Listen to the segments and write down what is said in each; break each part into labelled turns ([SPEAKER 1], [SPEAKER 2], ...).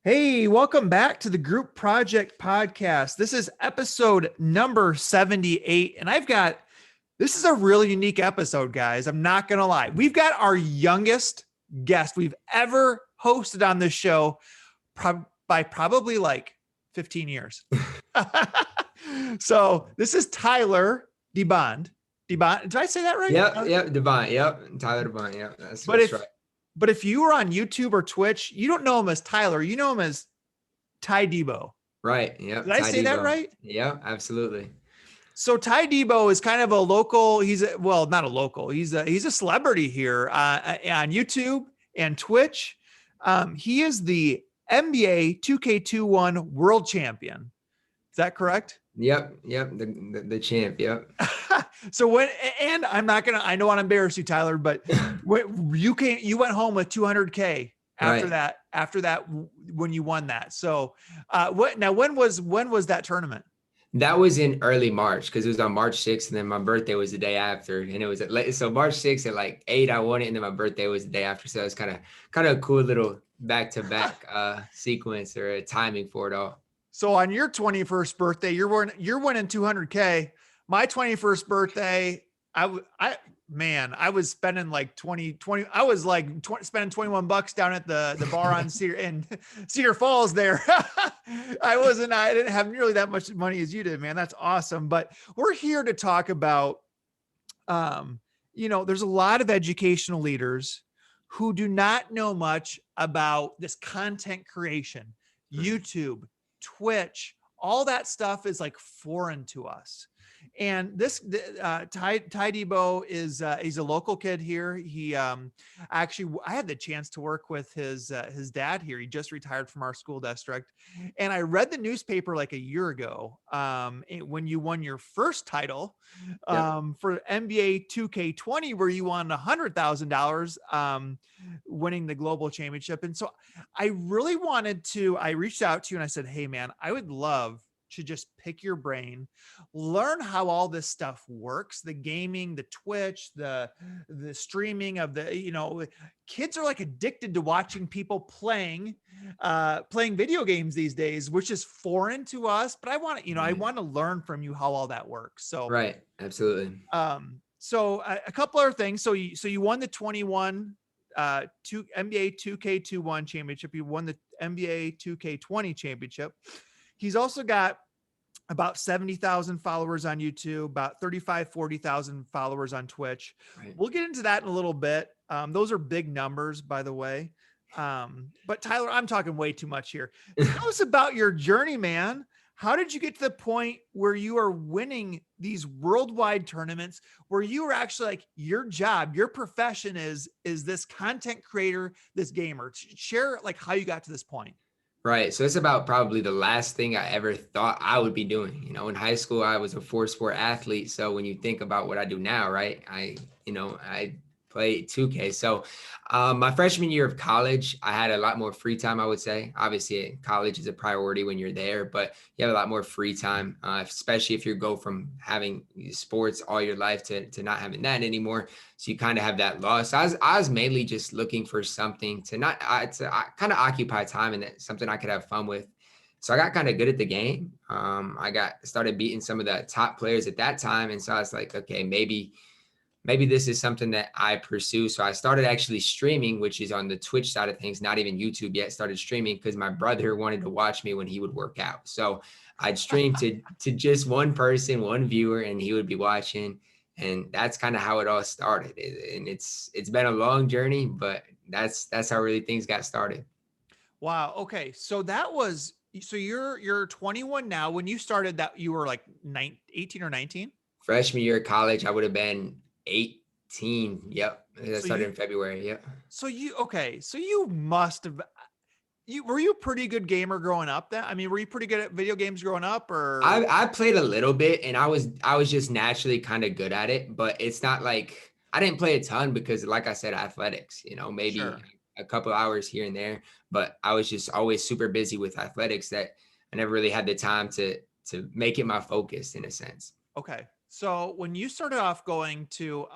[SPEAKER 1] Hey, welcome back to the Group Project Podcast. This is episode number 78. And this is a really unique episode, guys. I'm not going to lie. We've got our youngest guest we've ever hosted on this show by probably like 15 years. So this is Tyler DeBondt. DeBondt, did I say that right?
[SPEAKER 2] Yep, DeBondt. Yep, Tyler DeBondt. Yep, that's right.
[SPEAKER 1] But if you were on YouTube or Twitch, you don't know him as Tyler. You know him as TyDeBo.
[SPEAKER 2] Right. Yep.
[SPEAKER 1] Did I say that right?
[SPEAKER 2] Yeah, absolutely.
[SPEAKER 1] So TyDeBo is kind of a local. Not a local. He's a celebrity here on YouTube and Twitch. He is the NBA 2K21 world champion. Is that correct?
[SPEAKER 2] Yep. The champ. Yep.
[SPEAKER 1] So I don't want to embarrass you, Tyler, but you went home with 200K after that, when you won that. So when was that tournament?
[SPEAKER 2] That was in early March because it was on March 6th, and then my birthday was the day after, and it was so March 6th at like 8 I won it, and then my birthday was the day after. So it's kind of a cool little back-to-back sequence or a timing for it all.
[SPEAKER 1] So on your 21st birthday, you're winning 200K. My 21st birthday, I was spending like 20. I was like spending $21 down at the bar on Cedar Falls there. I didn't have nearly that much money as you did, man. That's awesome. But we're here to talk about, there's a lot of educational leaders who do not know much about this content creation, YouTube, Twitch, all that stuff is like foreign to us. And this TyDeBo is he's a local kid here. He actually, I had the chance to work with his dad here. He just retired from our school district, and I read the newspaper like a year ago when you won your first title for NBA 2K20, where you won $100,000 winning the global championship. And so I really I reached out to you and I said, hey man, I would love to just pick your brain, learn how all this stuff works, the gaming, the Twitch, the streaming of kids are like addicted to watching people playing video games these days, which is foreign to us, but I want to learn from you how all that works. So,
[SPEAKER 2] right. Absolutely.
[SPEAKER 1] So a couple other things. So you won the 21 NBA 2K21 championship. You won the NBA 2K20 championship. He's also got about 70,000 followers on YouTube, about 40,000 followers on Twitch. Right. We'll get into that in a little bit. Those are big numbers, by the way. But Tyler, I'm talking way too much here. Tell us about your journey, man. How did you get to the point where you are winning these worldwide tournaments, where you are actually like your job, your profession is this content creator, this gamer? Share like how you got to this point.
[SPEAKER 2] Right. So it's about probably the last thing I ever thought I would be doing. In high school, I was a 4-sport athlete. So when you think about what I do now, right, I played 2K. So my freshman year of college, I had a lot more free time, I would say. Obviously, college is a priority when you're there, but you have a lot more free time, especially if you go from having sports all your life to not having that anymore. So you kind of have that loss. I was mainly just looking for something to kind of occupy time and something I could have fun with. So I got kind of good at the game. I started beating some of the top players at that time. And so I was like, okay, maybe this is something that I pursue. So I started actually streaming, which is on the Twitch side of things, not even YouTube yet. Started streaming because my brother wanted to watch me when he would work out. So I'd stream to just one person, one viewer, and he would be watching. And that's kind of how it all started. And it's been a long journey, but that's how really things got started.
[SPEAKER 1] Wow. Okay. So you're 21 now. When you started that, you were like 18 or 19?
[SPEAKER 2] Freshman year of college, I would have been 18. Yep. That started in February. Yep.
[SPEAKER 1] So you must have, were you a pretty good gamer growing up then? I mean, were you pretty good at video games growing up, or?
[SPEAKER 2] I played a little bit, and I was just naturally kind of good at it, but it's not like I didn't play a ton because, like I said, athletics, maybe a couple hours here and there, but I was just always super busy with athletics that I never really had the time to make it my focus in a sense.
[SPEAKER 1] Okay. So when you started off going to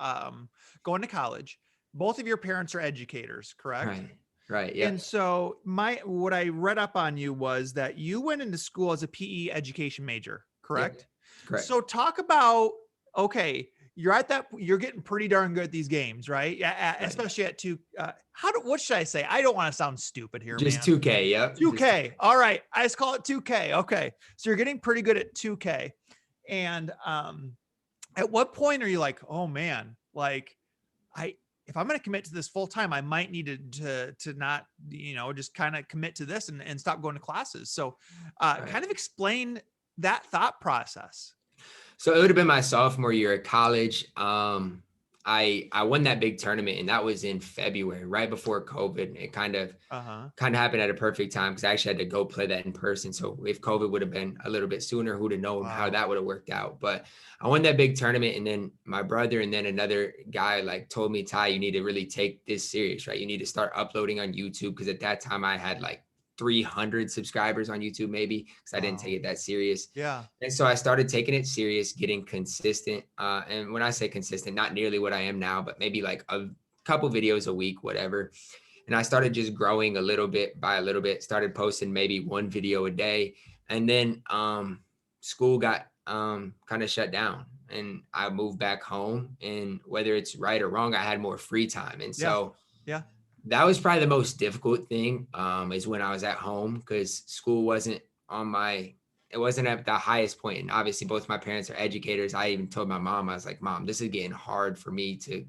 [SPEAKER 1] college, both of your parents are educators, correct?
[SPEAKER 2] Right. Right. Yeah.
[SPEAKER 1] And so what I read up on you was that you went into school as a PE education major,
[SPEAKER 2] Yep.
[SPEAKER 1] correct?
[SPEAKER 2] Correct.
[SPEAKER 1] So talk about, okay, you're getting pretty darn good at these games, right? Yeah,
[SPEAKER 2] Right.
[SPEAKER 1] especially at what should I say? I don't want to sound stupid here,
[SPEAKER 2] Just
[SPEAKER 1] man.
[SPEAKER 2] 2K. Yep. Just
[SPEAKER 1] 2K. All right. I just call it 2K. Okay. So you're getting pretty good at 2K. And at what point are you like, oh man, like I if I'm going to commit to this full time, I might need to not, just kind of commit to this and stop going to classes. So
[SPEAKER 2] right.
[SPEAKER 1] kind of explain that thought process.
[SPEAKER 2] So it would have been my sophomore year at college. I won that big tournament, and that was in February, right before COVID. It
[SPEAKER 1] Uh-huh.
[SPEAKER 2] kind of happened at a perfect time because I actually had to go play that in person. So if COVID would have been a little bit sooner, who'd have known how
[SPEAKER 1] Wow.
[SPEAKER 2] that would have worked out? But I won that big tournament, and then my brother and then another guy like told me, Ty, you need to really take this serious, right? You need to start uploading on YouTube because at that time I had like 300 subscribers on YouTube, maybe because I didn't take
[SPEAKER 1] Wow.
[SPEAKER 2] it that serious.
[SPEAKER 1] Yeah.
[SPEAKER 2] And so I started taking it serious, getting consistent. And when I say consistent, not nearly what I am now, but maybe like a couple videos a week, whatever. And I started just growing a little bit by a little bit, started posting maybe one video a day. And then school got kind of shut down and I moved back home. And whether it's right or wrong, I had more free time. And
[SPEAKER 1] Yeah.
[SPEAKER 2] so
[SPEAKER 1] Yeah.
[SPEAKER 2] that was probably the most difficult thing is when I was at home because school wasn't it wasn't at the highest point. And obviously both my parents are educators. I even told my mom, I was like, Mom, this is getting hard for me to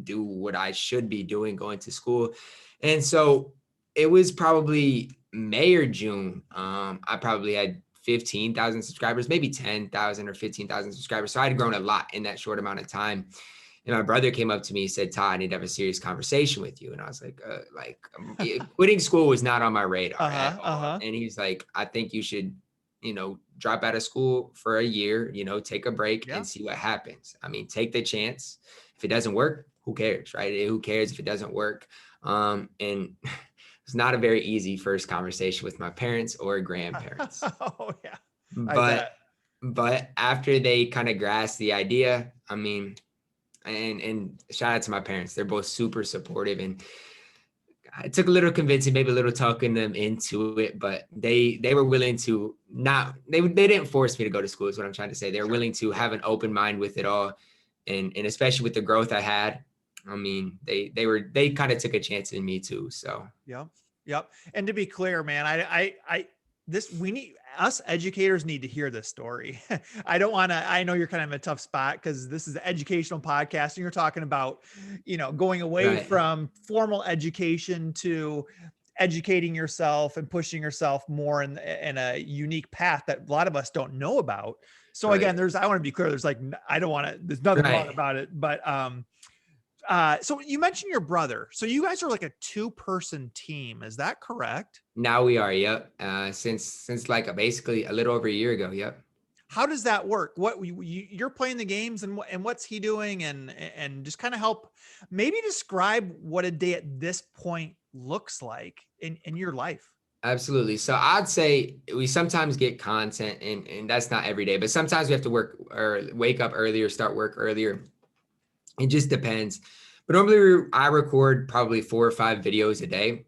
[SPEAKER 2] do what I should be doing, going to school. And so it was probably May or June. I probably had 15,000 subscribers, maybe 10,000 or 15,000 subscribers. So I had grown a lot in that short amount of time. And my brother came up to me and said, Todd, I need to have a serious conversation with you. And I was like, quitting school was not on my radar at
[SPEAKER 1] Uh-huh.
[SPEAKER 2] all.
[SPEAKER 1] Uh-huh.
[SPEAKER 2] And he's like, I think you should, drop out of school for a year, take a break
[SPEAKER 1] Yeah.
[SPEAKER 2] and see what happens. I mean, take the chance. If it doesn't work, who cares, right? Who cares if it doesn't work? And it's not a very easy first conversation with my parents or grandparents.
[SPEAKER 1] Oh yeah. I
[SPEAKER 2] But
[SPEAKER 1] bet.
[SPEAKER 2] but after they kind of grasped the idea, I mean, and shout out to my parents. They're both super supportive and it took a little convincing, maybe a little talking them into it, but they were willing to they didn't force me to go to school is what I'm trying to say. They were
[SPEAKER 1] Sure.
[SPEAKER 2] willing to have an open mind with it all. And especially with the growth I had, I mean, they kind of took a chance in me too. So
[SPEAKER 1] Yep. Yep. And to be clear, man, us educators need to hear this story. I know you're kind of in a tough spot because this is an educational podcast and you're talking about, going away
[SPEAKER 2] right.
[SPEAKER 1] from formal education to educating yourself and pushing yourself more in a unique path that a lot of us don't know about. So again,
[SPEAKER 2] Right.
[SPEAKER 1] I want to be clear. There's nothing wrong
[SPEAKER 2] Right.
[SPEAKER 1] about it, but, so you mentioned your brother. So you guys are like a 2-person team. Is that correct?
[SPEAKER 2] Now we are, yep. Since like basically a little over a year ago, yep.
[SPEAKER 1] How does that work? You're playing the games and what's he doing and just kind of help maybe describe what a day at this point looks like in your life.
[SPEAKER 2] Absolutely. So I'd say we sometimes get content and that's not every day, but sometimes we have to work or wake up earlier, start work earlier. It just depends. But normally I record probably 4 or 5 videos a day.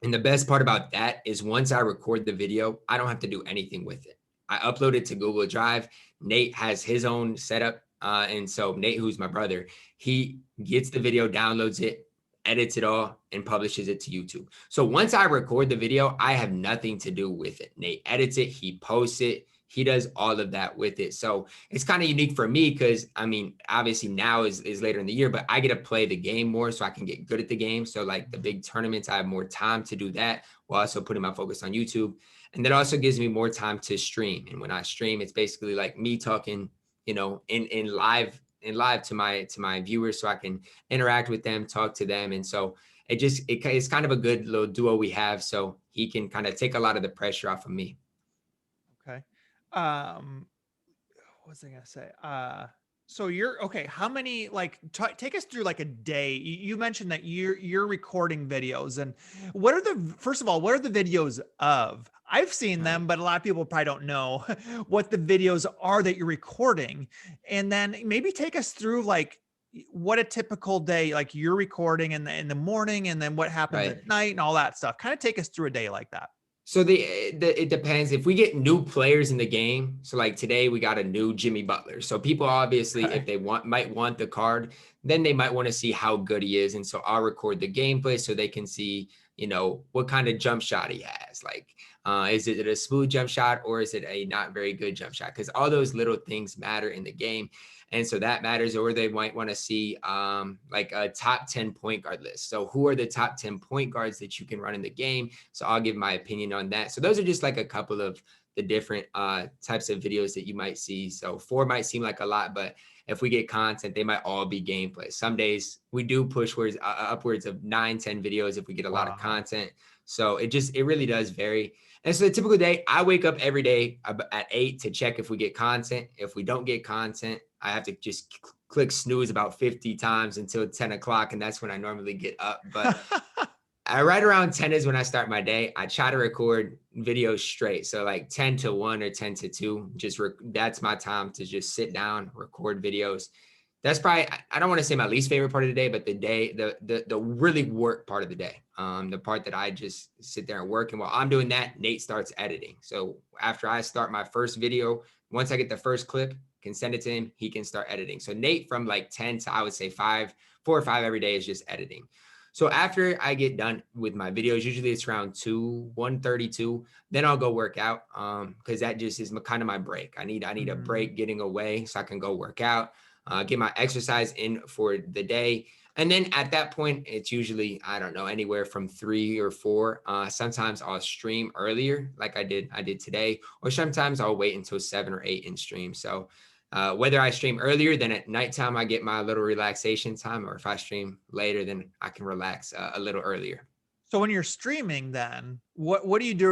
[SPEAKER 2] And the best part about that is once I record the video, I don't have to do anything with it. I upload it to Google Drive. Nate has his own setup. And so Nate, who's my brother, he gets the video, downloads it, edits it all, and publishes it to YouTube. So once I record the video, I have nothing to do with it. Nate edits it, he posts it, he does all of that with it. So it's kind of unique for me because I mean, obviously now is later in the year, but I get to play the game more so I can get good at the game. So like the big tournaments, I have more time to do that while also putting my focus on YouTube. And that also gives me more time to stream. And when I stream, it's basically like me talking, in live to my viewers so I can interact with them, talk to them. And so it's kind of a good little duo we have. So he can kind of take a lot of the pressure off of me.
[SPEAKER 1] Okay. Um, what was I gonna say? So you're okay. How many take us through like a day? You mentioned that you're recording videos, and first of all, what are the videos of? I've seen
[SPEAKER 2] Right.
[SPEAKER 1] them, but a lot of people probably don't know what the videos are that you're recording. And then maybe take us through like what a typical day, like you're recording in the morning, and then what happens
[SPEAKER 2] Right.
[SPEAKER 1] at night and all that stuff. Kind of take us through a day like that.
[SPEAKER 2] So it depends if we get new players in the game. So like today we got a new Jimmy Butler. So people obviously, if
[SPEAKER 1] Okay.
[SPEAKER 2] they might want the card, then they might want to see how good he is. And so I'll record the gameplay so they can see, what kind of jump shot he has. Like, is it a smooth jump shot or is it a not very good jump shot? Because all those little things matter in the game. And so that matters. Or they might want to see like a top 10 point guard list. So who are the top 10 point guards that you can run in the game? So I'll give my opinion on that. So those are just like a couple of the different types of videos that you might see. So 4 might seem like a lot, but if we get content, they might all be gameplay. Some days we do push upwards of 9, 10 videos if we get a lot of
[SPEAKER 1] Wow.
[SPEAKER 2] content. So it really does vary. And so the typical day, I wake up every day at 8 to check if we get content. If we don't get content, I have to just click snooze about 50 times until 10 o'clock. And that's when I normally get up. But right around 10 is when I start my day. I try to record videos straight. So like 10 to 1 or 10 to 2, that's my time to just sit down, record videos. That's probably, I don't want to say my least favorite part of the day, but the really work part of the day. The part that I just sit there and work. And while I'm doing that, Nate starts editing. So after I start my first video, once I get the first clip, can send it to him, he can start editing. So Nate from like 10 to I would say 4 or 5 every day is just editing. So after I get done with my videos, usually it's around 1:32, then I'll go work out because that just is kind of my break. I need a break getting away so I can go work out, get my exercise in for the day. And then at that point, it's usually, I don't know, anywhere from 3 or 4. Sometimes I'll stream earlier like I did today, or sometimes I'll wait until 7 or 8 and stream. So whether I stream earlier, then at nighttime, I get my little relaxation time, or if I stream later, then I can relax a little earlier.
[SPEAKER 1] So when you're streaming, then what do you do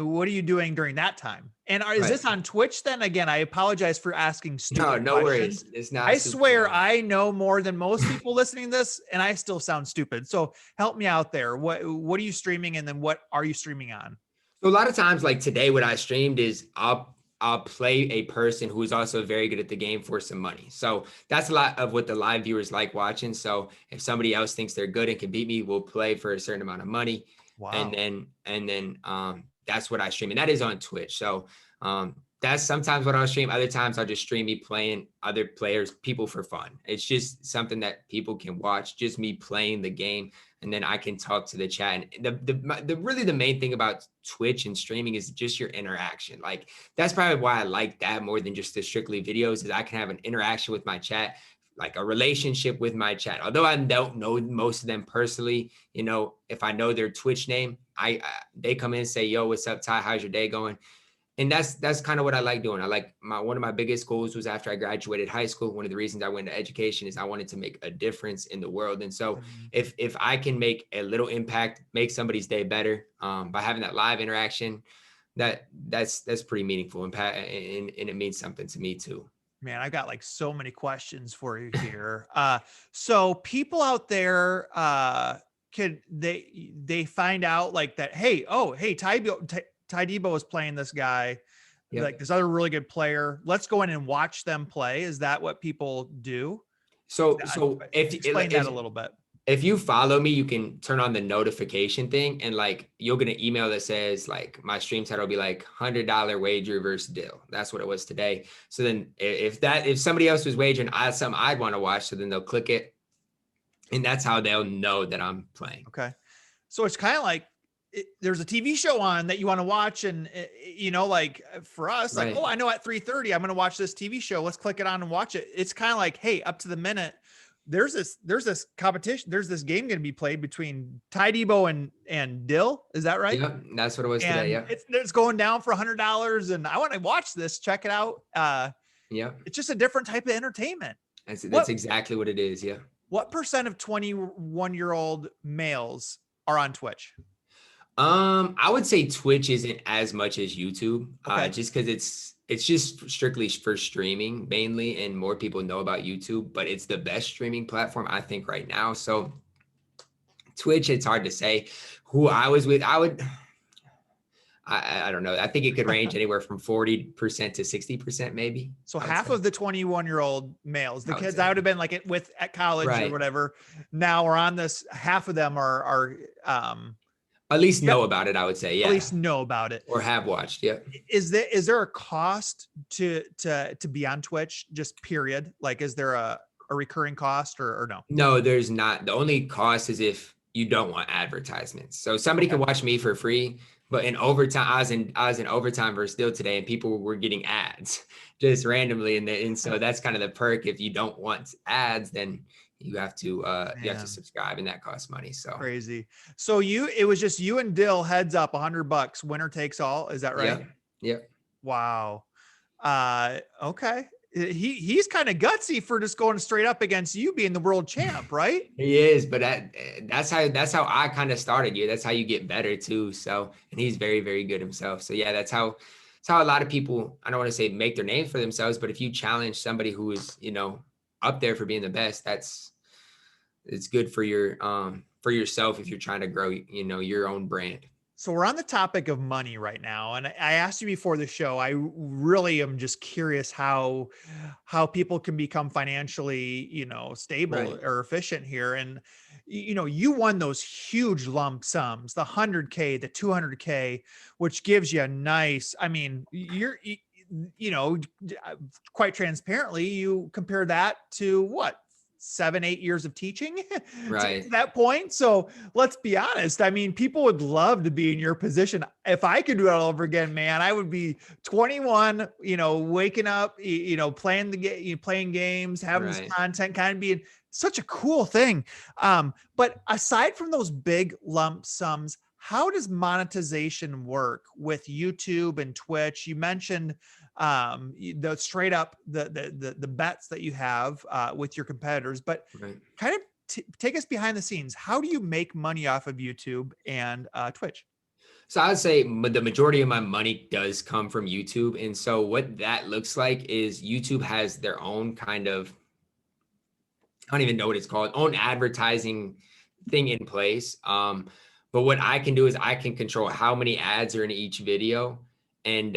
[SPEAKER 1] what are you doing during that time? And is
[SPEAKER 2] Right.
[SPEAKER 1] this on Twitch then? Again, I apologize for asking stupid
[SPEAKER 2] No worries.
[SPEAKER 1] questions.
[SPEAKER 2] It's not
[SPEAKER 1] I
[SPEAKER 2] super
[SPEAKER 1] swear
[SPEAKER 2] long.
[SPEAKER 1] I know more than most people listening to this, and I still sound stupid. So help me out there. What are you streaming, and then what are you streaming on?
[SPEAKER 2] So a lot of times, like today, what I streamed is I'll play a person who is also very good at the game for some money. So that's a lot of what the live viewers like watching. So if somebody else thinks they're good and can beat me, we'll play for a certain amount of money.
[SPEAKER 1] Wow.
[SPEAKER 2] And then that's what I stream. And that is on Twitch. So that's sometimes what I'll stream. Other times I'll just stream me playing other players, people for fun. It's just something that people can watch, just me playing the game. And then I can talk to the chat. And the really the main thing about Twitch and streaming is just your interaction. Like that's probably why I like that more than just the strictly videos, is I can have an interaction with my chat, like a relationship with my chat. Although I don't know most of them personally, if I know their Twitch name, they come in and say, "Yo, what's up, Ty? How's your day going?" And that's kind of what I like doing. I like one of my biggest goals was after I graduated high school. One of the reasons I went to education is I wanted to make a difference in the world. And so if I can make a little impact, make somebody's day better by having that live interaction, that's pretty meaningful and it means something to me too.
[SPEAKER 1] Man, I've got like so many questions for you here. So people out there, could they find out like that? Hey, TyDeBo is playing this guy,
[SPEAKER 2] Yep.
[SPEAKER 1] like this other really good player. Let's go in and watch them play. Is that what people do?
[SPEAKER 2] So
[SPEAKER 1] Explain that a little bit.
[SPEAKER 2] if you follow me, you can turn on the notification thing, and like you'll get an email that says like my stream title will be like $100 wager versus Dill. That's what it was today. So then if somebody else was wagering something I'd want to watch, so then they'll click it, and that's how they'll know that I'm playing.
[SPEAKER 1] Okay. So it's kind of like there's a TV show on that you want to watch. And, like for us, like,
[SPEAKER 2] Right.
[SPEAKER 1] oh, I know at 3:30, I'm going to watch this TV show. Let's click it on and watch it. It's kind of like, hey, up to the minute, there's this competition. There's this game going to be played between TyDeBo and Dill. Is that right?
[SPEAKER 2] Yeah, that's what it was today. Yeah.
[SPEAKER 1] It's going down for $100, and I want to watch this, check it out.
[SPEAKER 2] Yeah.
[SPEAKER 1] It's just a different type of entertainment.
[SPEAKER 2] That's exactly what it is. Yeah.
[SPEAKER 1] What percent of 21-year-old males are on Twitch?
[SPEAKER 2] I would say Twitch isn't as much as YouTube,
[SPEAKER 1] Okay.
[SPEAKER 2] just because it's just strictly for streaming mainly, and more people know about YouTube, but it's the best streaming platform I think right now. So Twitch, it's hard to say who I was with. I I don't know. I think it could range anywhere from 40% to 60%, maybe.
[SPEAKER 1] So
[SPEAKER 2] I would
[SPEAKER 1] half
[SPEAKER 2] say.
[SPEAKER 1] of the 21-year-old males, the
[SPEAKER 2] I would
[SPEAKER 1] kids
[SPEAKER 2] say.
[SPEAKER 1] I would have been like at college or
[SPEAKER 2] Right.
[SPEAKER 1] whatever, now are on this. Half of them are
[SPEAKER 2] At least
[SPEAKER 1] yep,
[SPEAKER 2] know about it, I would say.
[SPEAKER 1] at
[SPEAKER 2] Yeah.
[SPEAKER 1] least know about it.
[SPEAKER 2] Or have watched. Yep.
[SPEAKER 1] Is there a cost to be on Twitch? Just period. Like, is there a recurring cost or no?
[SPEAKER 2] No, there's not. The only cost is if you don't want advertisements. So somebody
[SPEAKER 1] Okay.
[SPEAKER 2] can watch me for free, but in overtime, I was in overtime versus still today, and people were getting ads just randomly. And so that's kind of the perk. If you don't want ads, then you have to
[SPEAKER 1] Man,
[SPEAKER 2] subscribe, and that costs money. So
[SPEAKER 1] crazy. So it was just you and Dill, heads up, $100, winner takes all. Is that right?
[SPEAKER 2] yep. Yep.
[SPEAKER 1] Wow. Okay. He's kind of gutsy for just going straight up against you being the world champ, right?
[SPEAKER 2] He is, but that's how I kind of started you. That's how you get better too. So, and he's very, very good himself. So yeah, that's how a lot of people, I don't want to say make their name for themselves, but if you challenge somebody who is, up there for being the best, it's good for yourself if you're trying to grow, your own brand.
[SPEAKER 1] So we're on the topic of money right now, and I asked you before the show. I really am just curious how people can become financially, stable
[SPEAKER 2] Right.
[SPEAKER 1] or efficient here. And you won those huge lump sums, the 100K, the 200K, which gives you a nice. I mean, you know, quite transparently, you compare that to what? 7, 8 years of teaching to get to
[SPEAKER 2] Right.
[SPEAKER 1] that point. So let's be honest. I mean, people would love to be in your position. If I could do it all over again, man, I would be 21, waking up, playing the game, playing games, having this
[SPEAKER 2] Right.
[SPEAKER 1] content, kind of being such a cool thing. But aside from those big lump sums, how does monetization work with YouTube and Twitch? You mentioned the straight up the bets that you have with your competitors, but
[SPEAKER 2] Right.
[SPEAKER 1] kind of take us behind the scenes. How do you make money off of YouTube and Twitch?
[SPEAKER 2] So I'd say the majority of my money does come from YouTube. And so what that looks like is YouTube has their own kind of, I don't even know what it's called, own advertising thing in place. But what I can do is I can control how many ads are in each video, and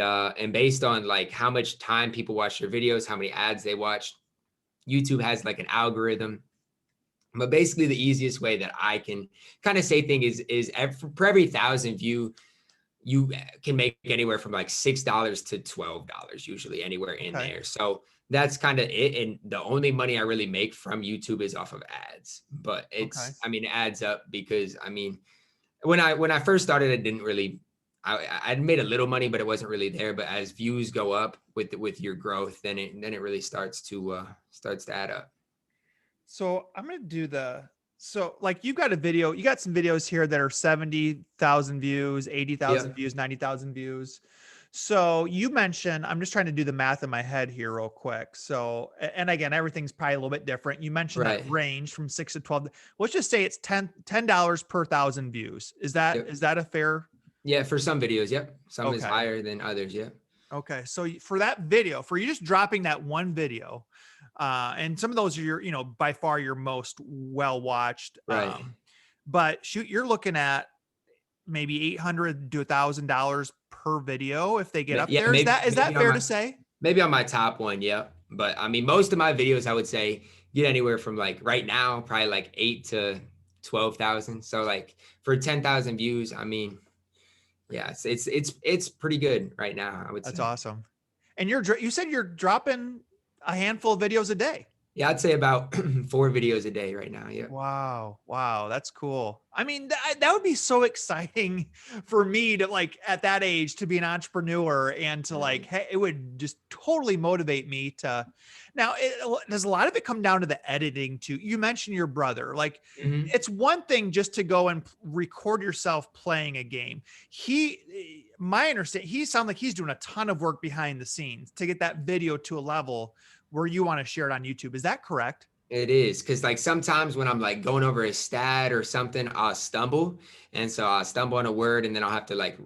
[SPEAKER 2] based on like how much time people watch their videos, how many ads they watch, YouTube has like an algorithm. But basically, the easiest way that I can kind of say thing is for every 1,000 view, you can make anywhere from like $6 to $12, usually anywhere in
[SPEAKER 1] Okay.
[SPEAKER 2] there. So that's kind of it. And the only money I really make from YouTube is off of ads. But
[SPEAKER 1] Okay.
[SPEAKER 2] it adds up because when I first started, I didn't really, I'd made a little money, but it wasn't really there. But as views go up with your growth, then it really starts to add up.
[SPEAKER 1] So I'm going to do so like you got some videos here that are 70,000 views, 80,000
[SPEAKER 2] Yeah.
[SPEAKER 1] views, 90,000 views. So you mentioned, I'm just trying to do the math in my head here real quick. So, and again, everything's probably a little bit different. You mentioned that
[SPEAKER 2] Right.
[SPEAKER 1] range from 6 to 12. Let's just say it's $10 per 1,000 views. Is that,
[SPEAKER 2] Yep.
[SPEAKER 1] is that a fair?
[SPEAKER 2] Yeah. For some videos. Yep. Some is
[SPEAKER 1] Okay.
[SPEAKER 2] higher than others. Yep.
[SPEAKER 1] Okay. So for that video, for you just dropping that one video, and some of those are by far your most well watched.
[SPEAKER 2] Right.
[SPEAKER 1] But shoot, you're looking at maybe $800 to $1,000 per video if they get up
[SPEAKER 2] Yeah.
[SPEAKER 1] there. Is that fair to say?
[SPEAKER 2] Maybe on my top one. Yeah. But I mean, most of my videos, I would say, get anywhere from like right now, probably like 8 to 12,000. So like for 10,000 views, I mean, yeah, it's pretty good right now, I would
[SPEAKER 1] That's
[SPEAKER 2] say.
[SPEAKER 1] awesome. And you said you're dropping a handful of videos a day.
[SPEAKER 2] Yeah, I'd say about 4 videos a day right now. Yeah.
[SPEAKER 1] Wow. Wow. That's cool. I mean, that would be so exciting for me to like at that age to be an entrepreneur and to like,
[SPEAKER 2] Right.
[SPEAKER 1] hey, it would just totally motivate me to now. Does a lot of it come down to the editing too? You mentioned your brother, like
[SPEAKER 2] Mhm.
[SPEAKER 1] it's one thing just to go and record yourself playing a game. My understanding, he sounds like he's doing a ton of work behind the scenes to get that video to a level where you want to share it on YouTube. Is that correct?
[SPEAKER 2] It is because like sometimes when I'm like going over a stat or something, I'll stumble, and so I'll stumble on a word, and then I'll have to like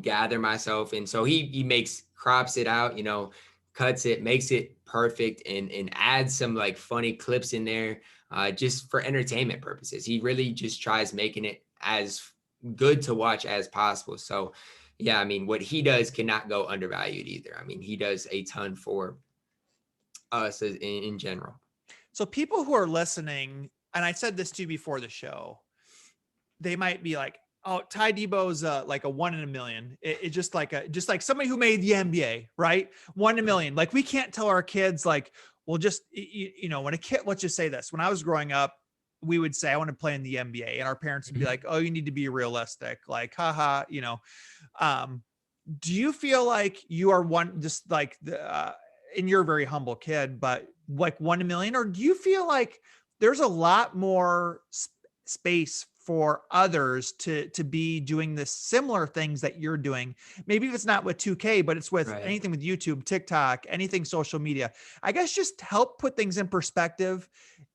[SPEAKER 2] gather myself, and so he crops it out, cuts it, makes it perfect, and adds some like funny clips in there, just for entertainment purposes. He really just tries making it as good to watch as possible. So yeah, I mean, what he does cannot go undervalued either. I mean, he does a ton for us in general.
[SPEAKER 1] So people who are listening, and I said this to you before the show, they might be like, "Oh, TyDeBo's like a 1 in a million." It just like somebody who made the NBA, right? 1 in a million. Like we can't tell our kids like, well, just when a kid, let's just say this. When I was growing up, we would say, "I want to play in the NBA," and our parents would be like, "Oh, you need to be realistic." Like, haha, Um, do you feel like you are one just like and you're a very humble kid, but like 1 in a million, or do you feel like there's a lot more space for others to be doing the similar things that you're doing? Maybe if it's not with 2K, but it's with
[SPEAKER 2] Right.
[SPEAKER 1] anything with YouTube, TikTok, anything social media. I guess just help put things in perspective.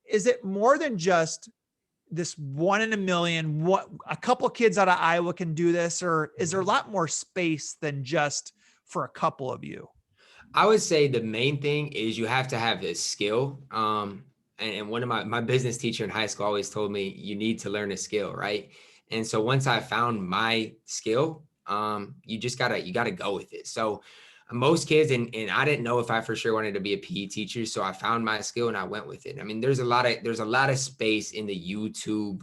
[SPEAKER 1] Is it more than just this 1 in a million, what a couple of kids out of Iowa can do this, or is there a lot more space than just for a couple of you?
[SPEAKER 2] I would say the main thing is you have to have this skill. And one of my business teacher in high school always told me you need to learn a skill, right? And so once I found my skill, you gotta go with it. So most kids, and I didn't know if I for sure wanted to be a PE teacher, so I found my skill and I went with it. I mean, there's a lot of space in the YouTube,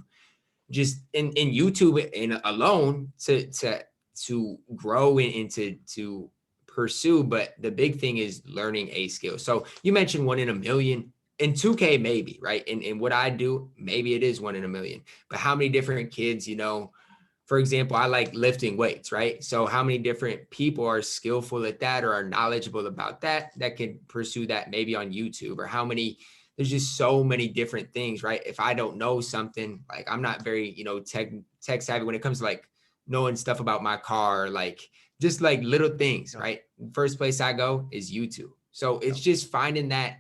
[SPEAKER 2] just in YouTube in alone to grow and to pursue. But the big thing is learning a skill. So you mentioned 1 in a million. In 2K, maybe, right? And what I do, maybe it is 1 in a million. But how many different kids, for example, I like lifting weights, right? So how many different people are skillful at that or are knowledgeable about that can pursue that maybe on YouTube? Or how many, there's just so many different things, right? If I don't know something, like I'm not very, tech savvy when it comes to like knowing stuff about my car, like just like little things,
[SPEAKER 1] Yep.
[SPEAKER 2] right? First place I go is YouTube. So it's
[SPEAKER 1] Yep.
[SPEAKER 2] just finding that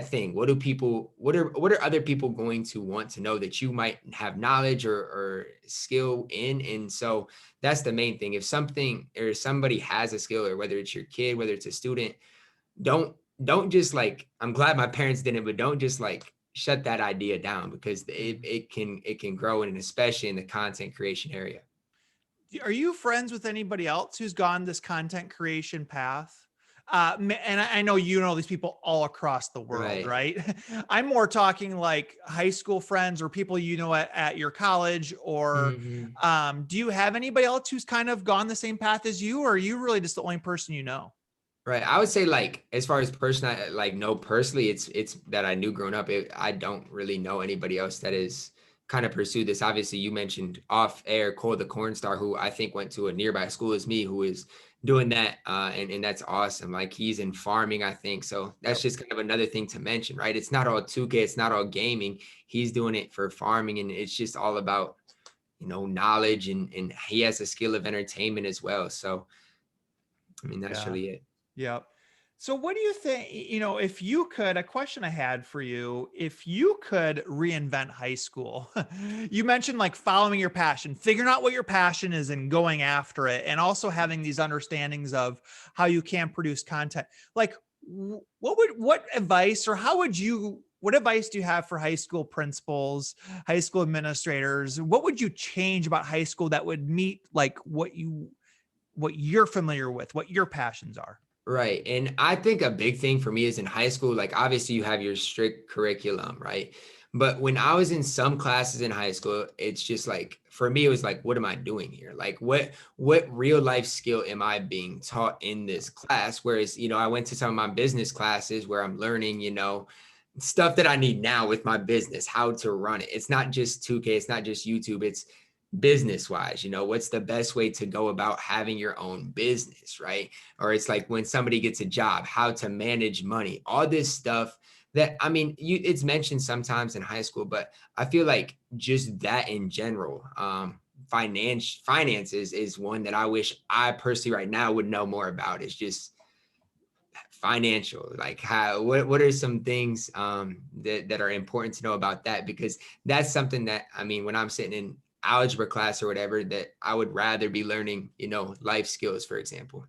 [SPEAKER 2] thing. What are other people going to want to know that you might have knowledge or skill in? And so that's the main thing. If something or somebody has a skill, or whether it's your kid, whether it's a student, don't don't just like, I'm glad my parents didn't, but don't just like shut that idea down, because it can grow, and especially in the content creation area.
[SPEAKER 1] Are you friends with anybody else who's gone this content creation path? And I know you know these people all across the world,
[SPEAKER 2] Right.
[SPEAKER 1] right? I'm more talking like high school friends or people you know at your college, or
[SPEAKER 2] Mhm.
[SPEAKER 1] do you have anybody else who's kind of gone the same path as you, or are you really just the only person you know?
[SPEAKER 2] Right. I would say like as far as person I like know personally, it's that I knew growing up. I don't really know anybody else that is kind of pursued this. Obviously, you mentioned off air Cole the Corn Star, who I think went to a nearby school as me, who is doing that, and that's awesome. Like he's in farming, I think. So that's
[SPEAKER 1] Yep.
[SPEAKER 2] just kind of another thing to mention, right? It's not all 2K, it's not all gaming. He's doing it for farming, and it's just all about knowledge, and he has a skill of entertainment as well. So I mean, that's
[SPEAKER 1] Yeah.
[SPEAKER 2] really it.
[SPEAKER 1] Yep. So what do you think, if you could, a question I had for you, if you could reinvent high school, you mentioned like following your passion, figuring out what your passion is and going after it, and also having these understandings of how you can produce content. Like what advice, or what advice do you have for high school principals, high school administrators? What would you change about high school that would meet like what you're familiar with, what your passions are?
[SPEAKER 2] Right. And I think a big thing for me is in high school, like obviously you have your strict curriculum, right? But when I was in some classes in high school, it's just like for me, it was like, what am I doing here? Like what real life skill am I being taught in this class? Whereas, I went to some of my business classes where I'm learning, stuff that I need now with my business, how to run it. It's not just 2K, it's not just YouTube, it's business wise, what's the best way to go about having your own business, right? Or it's like when somebody gets a job, how to manage money, all this stuff that, I mean, it's mentioned sometimes in high school, but I feel like just that in general, finances is one that I wish I personally right now would know more about. It's just financial, like what are some things that are important to know about that, because that's something that, I mean, when I'm sitting in algebra class or whatever, that I would rather be learning life skills, for example.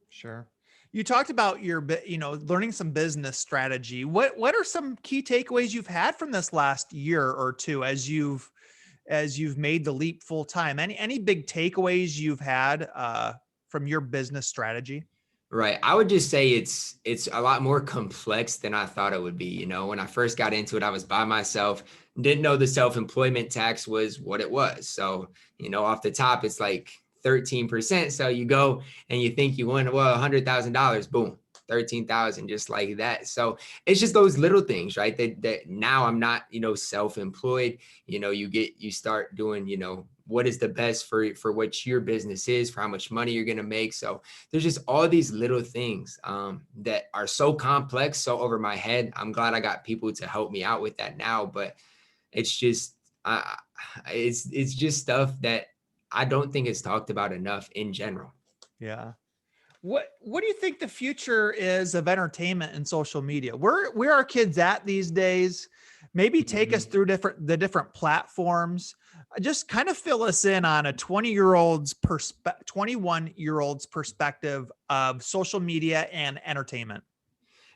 [SPEAKER 1] Sure. You talked about learning some business strategy. What are some key takeaways you've had from this last year or two as you've made the leap full time? Any big takeaways you've had? from your business strategy?
[SPEAKER 2] Right. I would just say it's a lot more complex than I thought it would be. When I first got into it, I was by myself, didn't know the self-employment tax was what it was. So, off the top, it's like 13%. So you go and you think you won, well, $100,000, boom, 13,000, just like that. So it's just those little things, right? That now I'm not, self-employed. You start doing, what is the best for what your business is, for how much money you're going to make. So there's just all these little things that are so complex, so over my head. I'm glad I got people to help me out with that now, but it's just, it's just stuff that I don't think is talked about enough in general.
[SPEAKER 1] Yeah. What do you think the future is of entertainment and social media? Where are kids at these days? Maybe take us through the different platforms. Just kind of fill us in on a 21-year-old's perspective of social media and entertainment.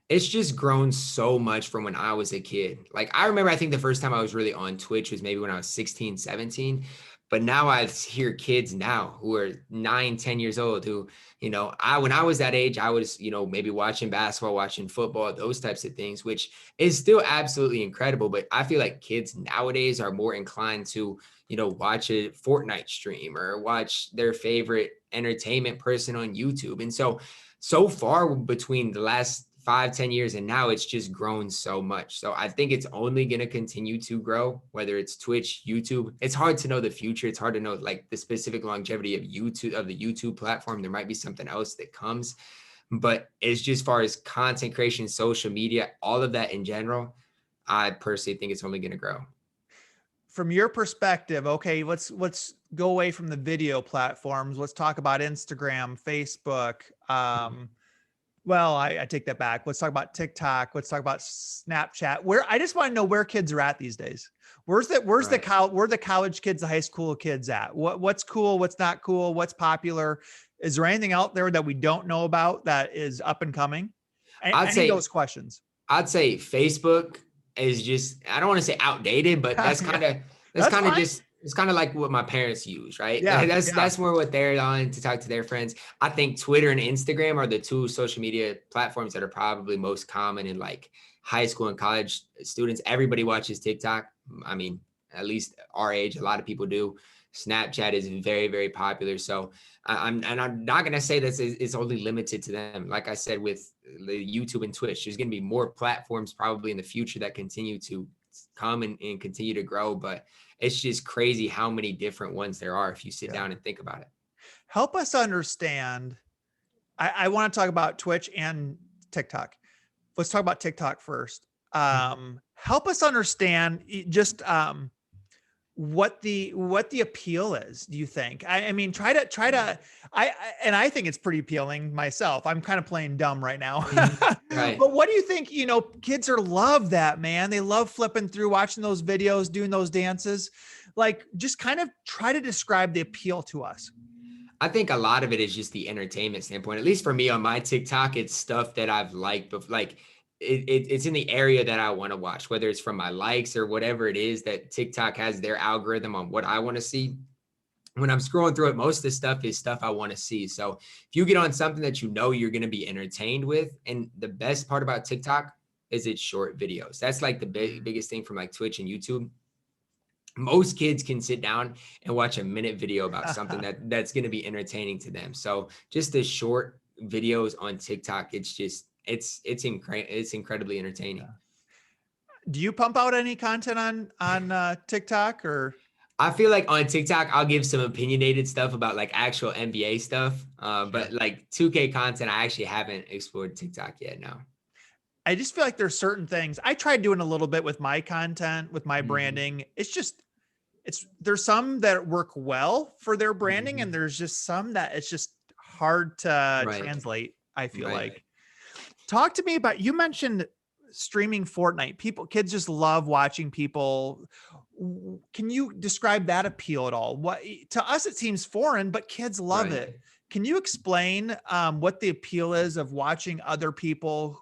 [SPEAKER 2] It's just grown so much from when I was a kid. Like I remember, I think the first time I was really on Twitch was maybe when I was 16, 17. But now I hear kids now who are 9, 10 years old who, when I was that age, I was, maybe watching basketball, watching football, those types of things, which is still absolutely incredible. But I feel like kids nowadays are more inclined to, watch a Fortnite stream or watch their favorite entertainment person on YouTube. And so far between the last 5, 10 years and now, it's just grown so much. So I think it's only going to continue to grow, whether it's Twitch, YouTube. It's hard to know the future. It's hard to know like the specific longevity of YouTube, of the YouTube platform. There might be something else that comes, but it's just far as content creation, social media, all of that in general, I personally think it's only going to grow.
[SPEAKER 1] From your perspective, okay, let's go away from the video platforms. Let's talk about Instagram, Facebook. Well, I take that back. Let's talk about TikTok. Let's talk about Snapchat. I just want to know where kids are at these days. Where the college kids, the high school kids at? What's cool? What's not cool? What's popular? Is there anything out there that we don't know about that is up and coming? Any of those questions.
[SPEAKER 2] I'd say Facebook is just, I don't want to say outdated, but that's kind of, just, it's kind of like what my parents use, right?
[SPEAKER 1] Yeah,
[SPEAKER 2] that's more what they're on to talk to their friends. I think Twitter and Instagram are the two social media platforms that are probably most common in like high school and college students. Everybody watches TikTok. I mean, at least our age, a lot of people do. Snapchat is very, very popular. So I'm not going to say that it's only limited to them. Like I said, with the YouTube and Twitch, there's going to be more platforms probably in the future that continue to come and continue to grow. But it's just crazy how many different ones there are if you sit down and think about it.
[SPEAKER 1] Help us understand. I want to talk about Twitch and TikTok. Let's talk about TikTok first. Help us understand just what the appeal is. Do you think? I mean, try to. I think it's pretty appealing myself. I'm kind of playing dumb right now.
[SPEAKER 2] Right.
[SPEAKER 1] But what do you think? Kids love that, man. They love flipping through, watching those videos, doing those dances. Like, just kind of try to describe the appeal to us.
[SPEAKER 2] I think a lot of it is just the entertainment standpoint. At least for me on my TikTok, it's stuff that I've liked, but like it's in the area that I want to watch, whether it's from my likes or whatever it is that TikTok has their algorithm on what I want to see. When I'm scrolling through it, most of the stuff is stuff I want to see. So if you get on something that you're going to be entertained with, and the best part about TikTok is it's short videos. That's like the biggest thing from like Twitch and YouTube. Most kids can sit down and watch a minute video about something that's going to be entertaining to them. So just the short videos on TikTok, it's incredibly entertaining.
[SPEAKER 1] Do you pump out any content on TikTok or?
[SPEAKER 2] I feel like on TikTok, I'll give some opinionated stuff about like actual NBA stuff. But like 2K content, I actually haven't explored TikTok yet. No.
[SPEAKER 1] I just feel like there's certain things I tried doing a little bit with my content, with my branding. There's some that work well for their branding, and there's just some that it's just hard to translate. I feel like. Talk to me about, you mentioned streaming Fortnite. Kids just love watching people. Can you describe that appeal at all? What to us it seems foreign, but kids love it. Can you explain what the appeal is of watching other people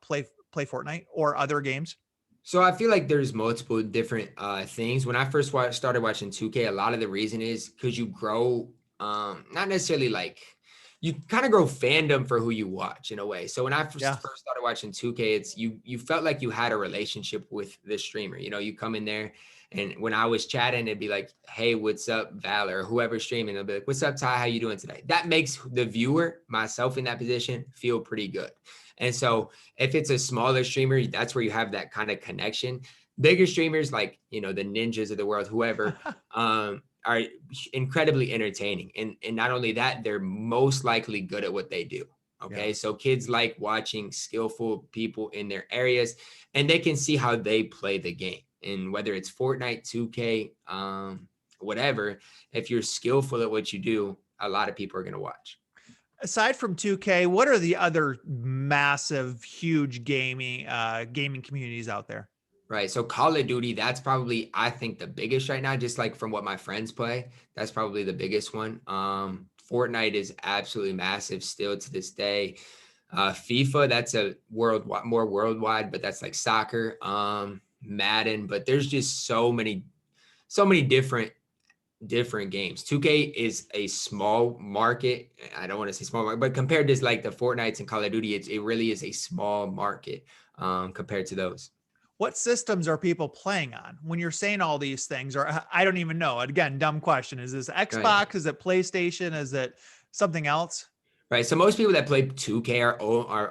[SPEAKER 1] play Fortnite or other games?
[SPEAKER 2] So I feel like there's multiple different things. When I first started watching 2K, a lot of the reason is because you grow, not necessarily like you kind of grow fandom for who you watch in a way. So when I first
[SPEAKER 1] Yeah.
[SPEAKER 2] started watching 2K, it's you felt like you had a relationship with the streamer. You know, you come in there, and when I was chatting, it'd be like, "Hey, what's up, Valor?" Or whoever's streaming, they'll be like, "What's up, Ty? How you doing today?" That makes the viewer, myself in that position, feel pretty good. And so if it's a smaller streamer, that's where you have that kind of connection. Bigger streamers like, you know, the ninjas of the world, whoever, are incredibly entertaining. And not only that, they're most likely good at what they do.
[SPEAKER 1] Yeah.
[SPEAKER 2] Okay. So kids like watching skillful people in their areas, and they can see how they play the game. And whether it's Fortnite, 2K, whatever, if you're skillful at what you do, a lot of people are going to watch.
[SPEAKER 1] Aside from 2K, what are the other massive, huge gaming communities out there?
[SPEAKER 2] Right. So Call of Duty, that's probably, I think, the biggest right now, just like from what my friends play. That's probably the biggest one. Fortnite is absolutely massive still to this day. FIFA, that's a worldwide, more worldwide, but that's like soccer. Madden, but there's just so many different games. 2K is a small market. I don't want to say small market, but compared to like the Fortnites and Call of Duty, it really is a small market compared to those.
[SPEAKER 1] What systems are people playing on when you're saying all these things? Or I don't even know. Again, dumb question. Is this
[SPEAKER 2] Right.
[SPEAKER 1] Xbox? Is it PlayStation? Is it something else?
[SPEAKER 2] Right. So most people that play 2K are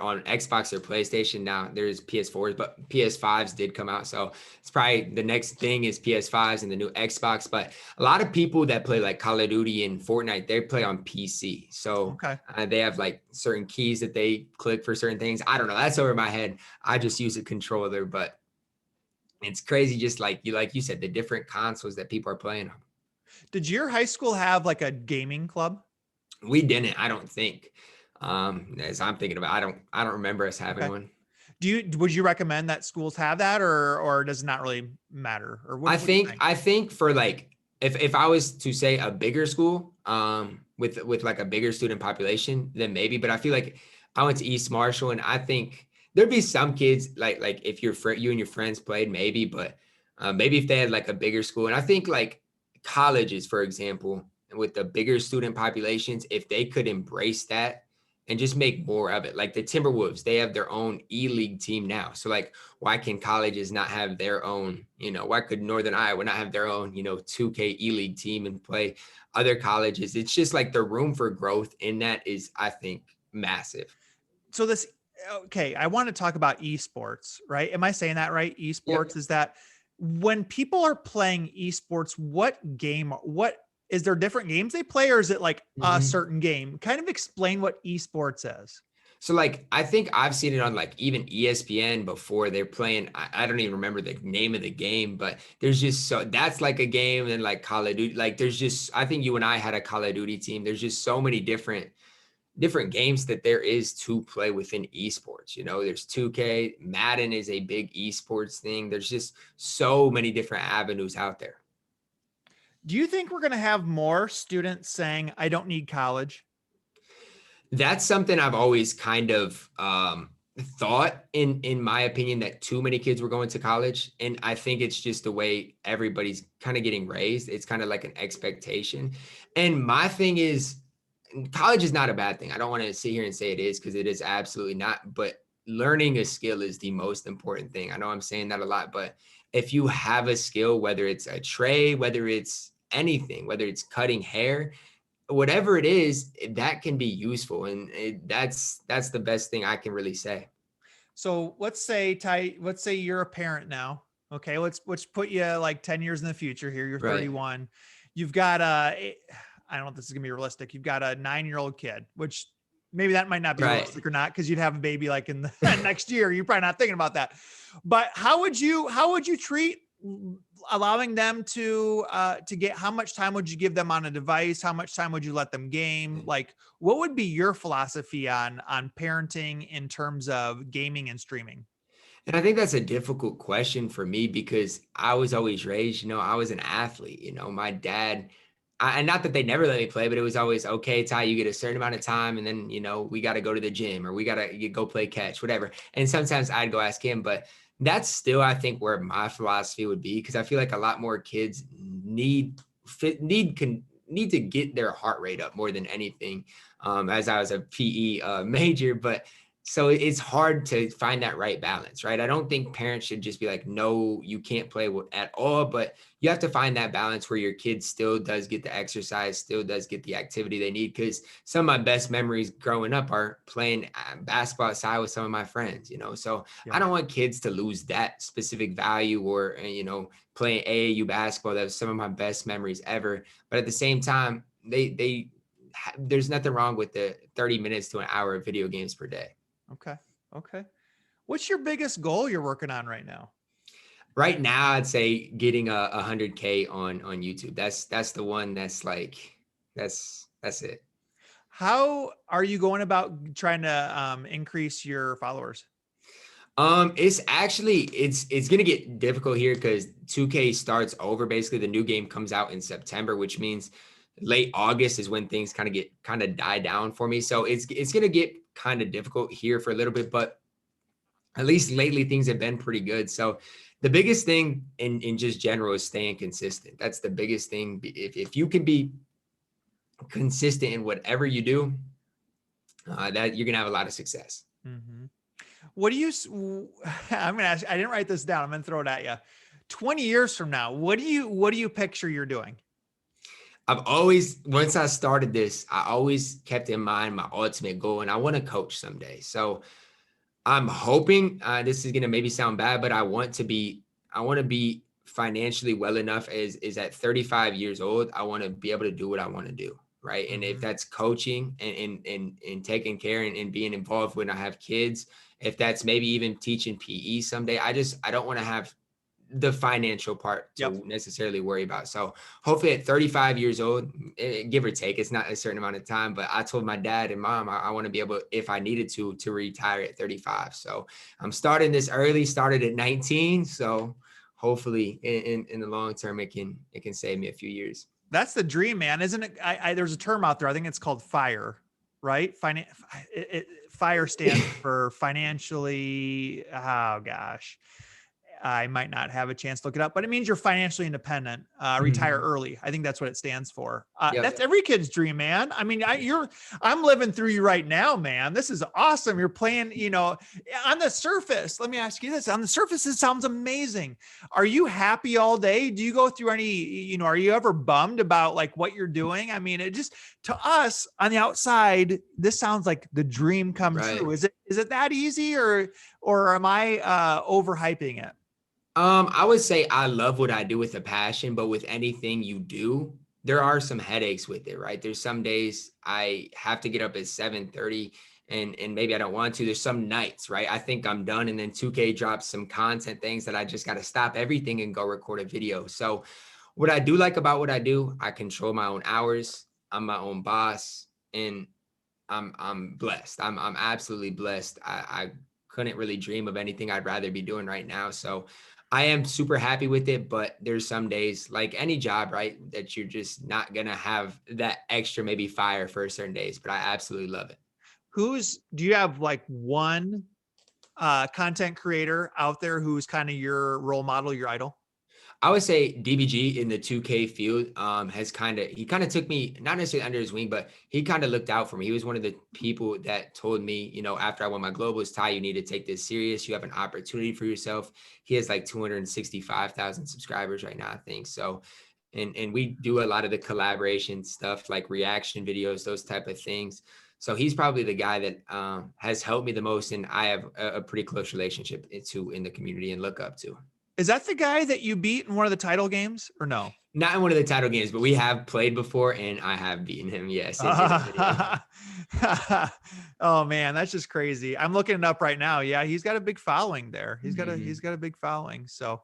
[SPEAKER 2] on Xbox or PlayStation now. There's PS4s, but PS5s did come out. So it's probably the next thing is PS5s and the new Xbox. But a lot of people that play like Call of Duty and Fortnite, they play on PC. So
[SPEAKER 1] Okay.
[SPEAKER 2] they have like certain keys that they click for certain things. I don't know. That's over my head. I just use a controller, but it's crazy. Just like you said, the different consoles that people are playing on.
[SPEAKER 1] Did your high school have like a gaming club?
[SPEAKER 2] We didn't, I don't think. As I'm thinking about, I don't remember us having
[SPEAKER 1] Okay.
[SPEAKER 2] one.
[SPEAKER 1] Would you recommend that schools have that, or does it not really matter? Or what do you think?
[SPEAKER 2] I think for like if I was to say a bigger school, with like a bigger student population, then maybe. But I feel like I went to East Marshall, and I think there'd be some kids like if you and your friends played, maybe, but maybe if they had like a bigger school, and I think like colleges, for example, with the bigger student populations, if they could embrace that and just make more of it, like the Timberwolves, they have their own E-League team now. So like, why can colleges not have their own, you know, why could Northern Iowa not have their own, you know, 2K E-League team and play other colleges? It's just like the room for growth in that is, I think, massive.
[SPEAKER 1] So this, okay, I want to talk about esports, right? Am I saying that right?
[SPEAKER 2] Yep.
[SPEAKER 1] Esports is that when people are playing esports, what is there different games they play, or is it like a
[SPEAKER 2] Mhm.
[SPEAKER 1] certain game? Kind of explain what esports is.
[SPEAKER 2] So like I think I've seen it on like even ESPN before. They're playing, I don't even remember the name of the game, but there's just so that's like a game. And like Call of Duty, like there's just, I think you and I had a Call of Duty team. There's just so many different games that there is to play within esports. You know, there's 2K, Madden is a big esports thing. There's just so many different avenues out there.
[SPEAKER 1] Do you think we're going to have more students saying, I don't need college?
[SPEAKER 2] That's something I've always kind of thought, in my opinion, that too many kids were going to college. And I think it's just the way everybody's kind of getting raised. It's kind of like an expectation. And my thing is, college is not a bad thing. I don't want to sit here and say it is, because it is absolutely not. But learning a skill is the most important thing. I know I'm saying that a lot, but if you have a skill, whether it's a trade, whether it's anything, whether it's cutting hair, whatever it is, that can be useful. And that's the best thing I can really say.
[SPEAKER 1] So let's say, let's say you're a parent now. Okay, let's put you like 10 years in the future here. You're
[SPEAKER 2] Right.
[SPEAKER 1] 31. You've got I don't know if this is gonna be realistic. You've got a 9-year-old kid, which maybe that might not be
[SPEAKER 2] Right.
[SPEAKER 1] realistic or not, because you'd have a baby like in the next year. You're probably not thinking about that. But how would you treat allowing them to get, how much time would you give them on a device? How much time would you let them game? Like, what would be your philosophy on parenting in terms of gaming and streaming?
[SPEAKER 2] And I think that's a difficult question for me, because I was always raised, you know, I was an athlete, you know, my dad, and not that they never let me play, but it was always, okay, Ty, you get a certain amount of time, and then, you know, we got to go to the gym, or we got to go play catch, whatever. And sometimes I'd go ask him, but that's still, I think, where my philosophy would be, because I feel like a lot more kids need fit, need need to get their heart rate up more than anything. As I was a PE major, but so it's hard to find that right balance, right? I don't think parents should just be like, no, you can't play at all, but you have to find that balance where your kid still does get the exercise, still does get the activity they need. Because some of my best memories growing up are playing basketball outside with some of my friends, So I
[SPEAKER 1] Yeah.
[SPEAKER 2] don't want kids to lose that specific value or, playing AAU basketball. That was some of my best memories ever. But at the same time, there's nothing wrong with the 30 minutes to an hour of video games per day.
[SPEAKER 1] Okay. Okay. What's your biggest goal you're working on right now?
[SPEAKER 2] Right now, I'd say getting a 100K on YouTube. That's the one that's like, that's it.
[SPEAKER 1] How are you going about trying to increase your followers?
[SPEAKER 2] It's actually, it's gonna get difficult here because 2K starts over. Basically, the new game comes out in September, which means late August is when things kind of die down for me. So it's gonna get kind of difficult here for a little bit, but at least lately things have been pretty good. So the biggest thing in just general is staying consistent. That's the biggest thing. If you can be consistent in whatever you do, that you're gonna have a lot of success.
[SPEAKER 1] Mm-hmm. What do you, I'm going to ask, I didn't write this down. I'm going to throw it at you. 20 years from now, what do you picture you're doing?
[SPEAKER 2] I've always, once I started this, I always kept in mind my ultimate goal, and I want to coach someday. So I'm hoping, this is going to maybe sound bad, but I want to be financially well enough is at 35 years old. I want to be able to do what I want to do. Right. And if that's coaching and taking care and being involved when I have kids, if that's maybe even teaching PE someday, I don't want to have the financial part to necessarily worry about. So hopefully at 35 years old, give or take, it's not a certain amount of time, but I told my dad and mom, I want to be able, if I needed to retire at 35. So I'm starting this early, started at 19. So hopefully in the long term, it can save me a few years.
[SPEAKER 1] That's the dream, man. Isn't it? There's a term out there. I think it's called FIRE, right? FIRE stands for financially, oh gosh, I might not have a chance to look it up, but it means you're financially independent, retire early. I think that's what it stands for. That's every kid's dream, man. I mean, I'm living through you right now, man. This is awesome. You're playing, on the surface. Let me ask you this. On the surface, it sounds amazing. Are you happy all day? Do you go through any, are you ever bummed about like what you're doing? I mean, it just, to us on the outside, this sounds like the dream come true. Is it that easy or am I overhyping it?
[SPEAKER 2] I would say I love what I do with a passion, but with anything you do, there are some headaches with it, right? There's some days I have to get up at 7:30 and maybe I don't want to. There's some nights, right? I think I'm done. And then 2K drops some content things that I just got to stop everything and go record a video. So what I do like about what I do, I control my own hours. I'm my own boss and I'm blessed. I'm absolutely blessed. I couldn't really dream of anything I'd rather be doing right now. So I am super happy with it, but there's some days like any job, right, that you're just not going to have that extra maybe fire for certain days, but I absolutely love it.
[SPEAKER 1] Do you have like one content creator out there who's kind of your role model, your idol?
[SPEAKER 2] I would say DBG in the 2K field he kind of took me, not necessarily under his wing, but he kind of looked out for me. He was one of the people that told me, after I won my globals, Ty, you need to take this serious. You have an opportunity for yourself. He has like 265,000 subscribers right now, I think. So, and we do a lot of the collaboration stuff, like reaction videos, those type of things. So he's probably the guy that has helped me the most. And I have a pretty close relationship in the community and look up to.
[SPEAKER 1] Is that the guy that you beat in one of the title games or no?
[SPEAKER 2] Not in one of the title games, but we have played before and I have beaten him. Yes.
[SPEAKER 1] Oh man, that's just crazy. I'm looking it up right now. Yeah, he's got a big following there. He's got a big following. So,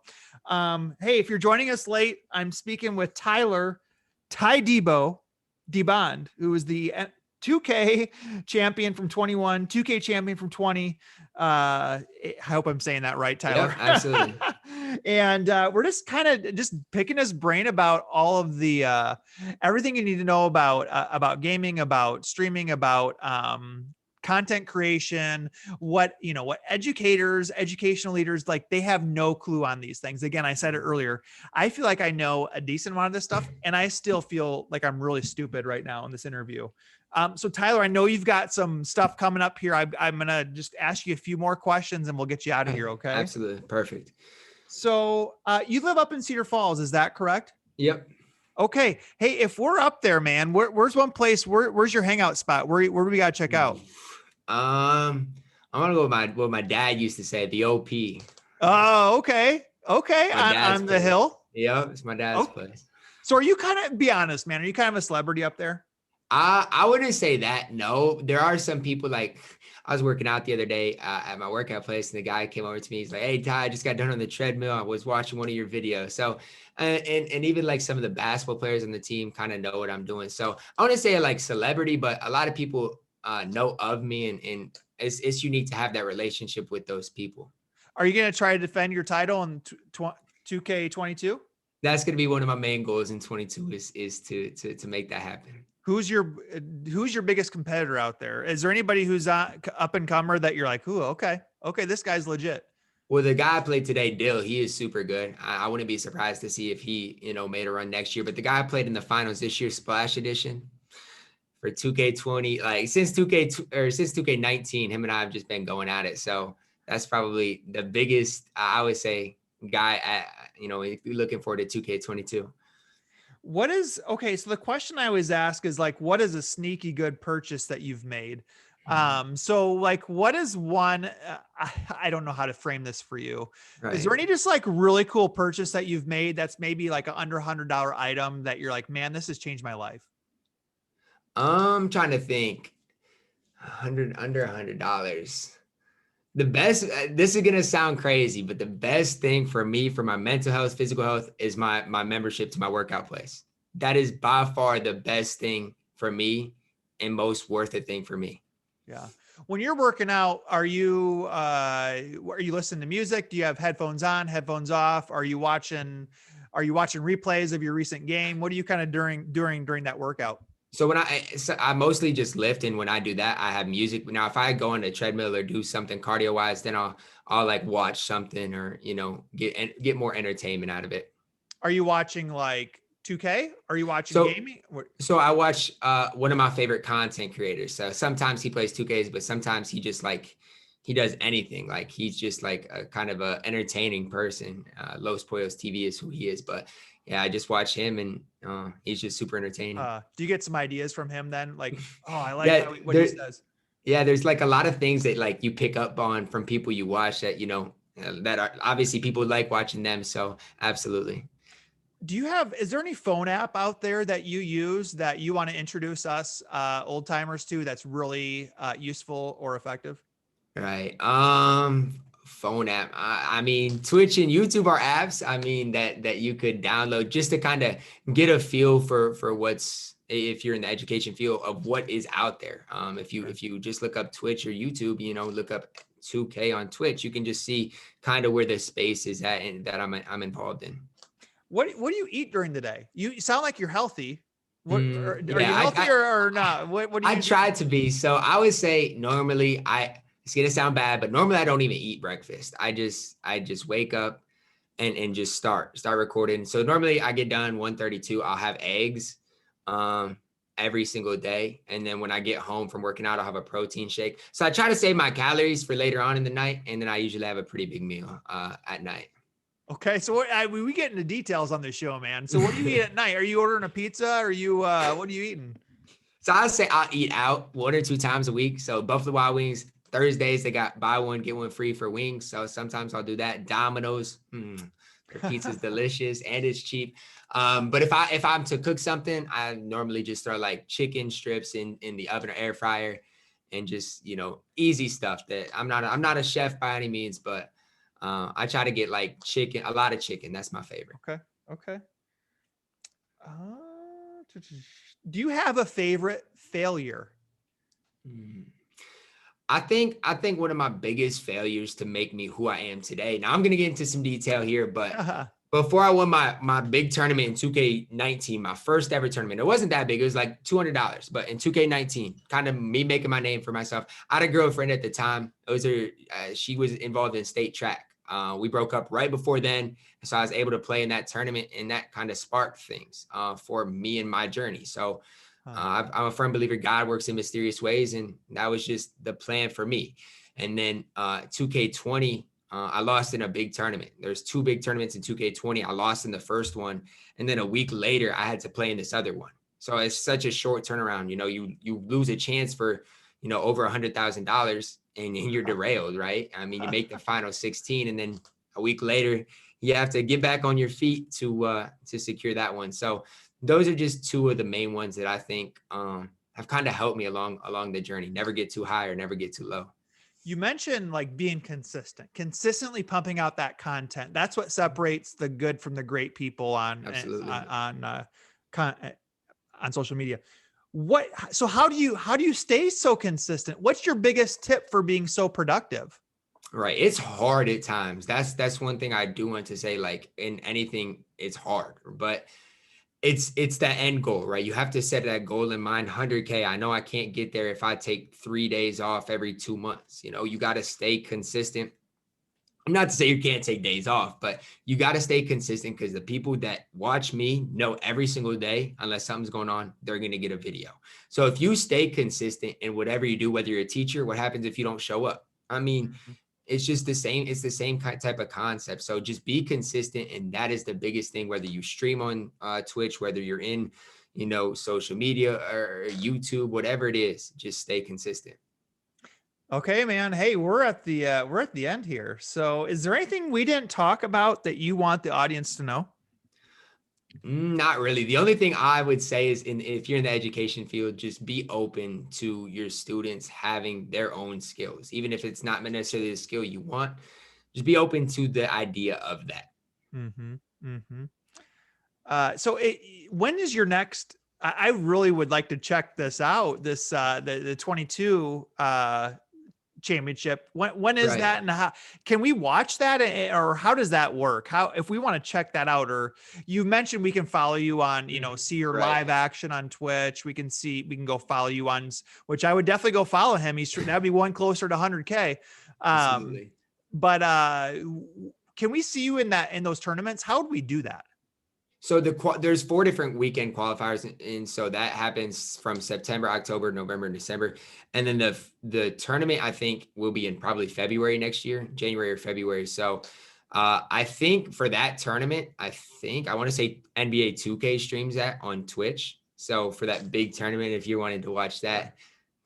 [SPEAKER 1] hey, if you're joining us late, I'm speaking with TyDeBo, DeBondt, who is the 2K champion from 21, 2K champion from 20. I hope I'm saying that right, Tyler.
[SPEAKER 2] Yeah, absolutely.
[SPEAKER 1] And we're just kind of just picking his brain about all of the everything you need to know about gaming, about streaming, about content creation, what educators, educational leaders, like they have no clue on these things. Again, I said it earlier. I feel like I know a decent amount of this stuff, and I still feel like I'm really stupid right now in this interview. So Tyler, I know you've got some stuff coming up here. I'm going to just ask you a few more questions and we'll get you out of here. Okay.
[SPEAKER 2] Absolutely. Perfect.
[SPEAKER 1] So you live up in Cedar Falls. Is that correct?
[SPEAKER 2] Yep.
[SPEAKER 1] Okay. Hey, if we're up there, man, where's one place, where's your hangout spot? Where do we got to check out?
[SPEAKER 2] I'm going to go with what my dad used to say, the OP.
[SPEAKER 1] Oh, okay. Okay. On the hill.
[SPEAKER 2] Yep. It's my dad's place.
[SPEAKER 1] So are you be honest, man, are you kind of a celebrity up there?
[SPEAKER 2] I wouldn't say that. No, there are some people. Like, I was working out the other day at my workout place, and the guy came over to me. He's like, "Hey, Ty, I just got done on the treadmill. I was watching one of your videos." So, and even like some of the basketball players on the team kind of know what I'm doing. So I wouldn't say like celebrity, but a lot of people know of me, and it's unique to have that relationship with those people.
[SPEAKER 1] Are you going to try to defend your title in 2K22?
[SPEAKER 2] That's going to be one of my main goals in 22 is to make that happen.
[SPEAKER 1] Who's your biggest competitor out there? Is there anybody who's up and comer that you're like, ooh, okay, this guy's legit?
[SPEAKER 2] Well, the guy I played today, Dill, he is super good. I wouldn't be surprised to see if he, made a run next year. But the guy I played in the finals this year, Splash Edition, for 2K20, like since 2K19, him and I have just been going at it. So that's probably the biggest, I would say, guy if you're looking forward to 2K22.
[SPEAKER 1] So the question I always ask is like, what is a sneaky good purchase that you've made? So like, what is one, I don't know how to frame this for you. Right. Is there any just like really cool purchase that you've made that's maybe like an under $100 item that you're like, man, this has changed my life?
[SPEAKER 2] I'm trying to think. Under $100. The best, this is going to sound crazy, but the best thing for me, for my mental health, physical health, is my membership to my workout place. That is by far the best thing for me and most worth it thing for me.
[SPEAKER 1] Yeah. When you're working out, are you listening to music? Do you have headphones on, headphones off? Are you watching replays of your recent game? What are you kind of during that workout?
[SPEAKER 2] So I mostly just lift, and when I do that, I have music. Now, if I go on a treadmill or do something cardio wise, then I'll like watch something or get more entertainment out of it.
[SPEAKER 1] Are you watching like 2K? Are you watching gaming?
[SPEAKER 2] So I watch one of my favorite content creators. So sometimes he plays 2Ks, but sometimes he just like he does anything. Like he's just like a kind of a entertaining person. Los Pollos TV is who he is, but. Yeah, I just watch him, and he's just super entertaining.
[SPEAKER 1] Do you get some ideas from him then? Like, oh, I like what he says.
[SPEAKER 2] Yeah, there's like a lot of things that like you pick up on from people you watch that, that are obviously people like watching them. So absolutely.
[SPEAKER 1] Is there any phone app out there that you use that you want to introduce us old timers to that's really useful or effective?
[SPEAKER 2] Right. Phone app. I mean, Twitch and YouTube are apps. I mean that you could download just to kind of get a feel for what's, if you're in the education field, of what is out there. If you just look up Twitch or YouTube, look up 2K on Twitch, you can just see kind of where the space is at and that I'm involved in.
[SPEAKER 1] What do you eat during the day? You sound like you're healthy. Are you healthy or not? What do you?
[SPEAKER 2] I try to be. So I would say normally it's gonna sound bad, but normally I don't even eat breakfast. I just wake up and just start recording. So normally I get done 1:32. I'll have eggs every single day. And then when I get home from working out, I'll have a protein shake. So I try to save my calories for later on in the night. And then I usually have a pretty big meal at night.
[SPEAKER 1] Okay. So we get into details on this show, man. So what do you eat at night? Are you ordering a pizza? Or what are you eating?
[SPEAKER 2] So I'll say I'll eat out 1 or 2 times a week. So Buffalo Wild Wings, Thursdays, they got buy one, get one free for wings. So sometimes I'll do that. Domino's, their pizza's delicious and it's cheap. But if I'm to cook something, I normally just throw like chicken strips in the oven or air fryer and just, easy stuff that I'm not a chef by any means, but I try to get like a lot of chicken. That's my favorite.
[SPEAKER 1] Okay. Do you have a favorite failure?
[SPEAKER 2] I think one of my biggest failures to make me who I am today. Now I'm going to get into some detail here, but before I won my big tournament in 2K19, my first ever tournament, it wasn't that big. It was like $200, but in 2K19, kind of me making my name for myself. I had a girlfriend at the time. It was she was involved in state track. We broke up right before then, so I was able to play in that tournament, and that kind of sparked things for me and my journey. So I'm a firm believer God works in mysterious ways, and that was just the plan for me. And then 2K20. I lost in a big tournament. There's 2 big tournaments in 2K20. I lost in the first one. And then a week later, I had to play in this other one. So it's such a short turnaround. You know, you lose a chance for, over $100,000 and you're derailed, right? I mean, you make the final 16 and then a week later, you have to get back on your feet to secure that one. So those are just 2 of the main ones that I think have kind of helped me along the journey. Never get too high or never get too low.
[SPEAKER 1] You mentioned like being consistently pumping out that content. That's what separates the good from the great people on social media. So how do you stay so consistent? What's your biggest tip for being so productive?
[SPEAKER 2] Right. It's hard at times. That's one thing I do want to say, like in anything, it's hard, but it's the end goal, right? You have to set that goal in mind. 100K. I know I can't get there if I take 3 days off every 2 months. You got to stay consistent. Not to say you can't take days off, but you got to stay consistent because the people that watch me know every single day, unless something's going on, they're going to get a video. So if you stay consistent in whatever you do, whether you're a teacher, what happens if you don't show up? I mean, it's just the same. It's the same type of concept. So just be consistent. And that is the biggest thing, whether you stream on Twitch, whether you're in, social media or YouTube, whatever it is, just stay consistent.
[SPEAKER 1] Okay, man. Hey, we're at the end here. So is there anything we didn't talk about that you want the audience to know?
[SPEAKER 2] Not really. The only thing I would say is if you're in the education field, just be open to your students having their own skills, even if it's not necessarily the skill you want. Just be open to the idea of that.
[SPEAKER 1] So when is your next? I really would like to check this out. This the 22 championship. When is that, and how can we watch that, or how does that work? How, if we want to check that out, or you mentioned we can follow you on, see your live action on Twitch. We can go follow you on, which I would definitely go follow him. That'd be one closer to 100K.
[SPEAKER 2] Absolutely.
[SPEAKER 1] But can we see you in those tournaments? How would we do that?
[SPEAKER 2] So there's 4 different weekend qualifiers, and so that happens from September, October, November, and December. And then the tournament, I think, will be in probably February next year, January or February. So I think for that tournament, I want to say NBA 2K streams that on Twitch. So for that big tournament, if you wanted to watch that,